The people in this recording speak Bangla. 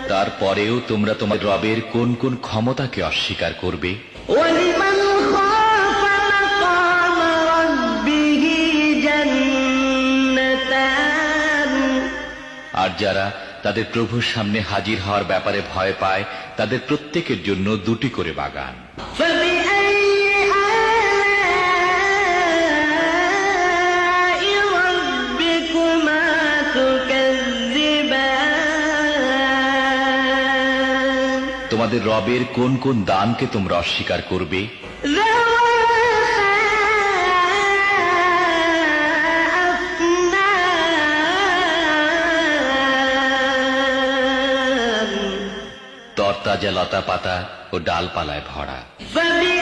তারপরেও তোমরা তোমার রবের কোন কোন ক্ষমতাকে অস্বীকার করবে? وَلِمَنْ خَافَ مَقَامَ رَبِّهِ جَنَّتَانِ আর যারা তাদের প্রভুর সামনে হাজির হওয়ার ব্যাপারে ভয় পায় তাদের প্রত্যেকের জন্য দুটি করে বাগান। فَبِأَيِّ آلَاءِ رَبِّكُمَا تُكَذِّبَانِ তোমাদের রবের কোন কোন দানকে তোমরা অস্বীকার করবে? ذَوَاتَا أَفْنَانٍ তরতাজা লতা পাতা ও ডালপালায় ভরা। فَبِأَيِّ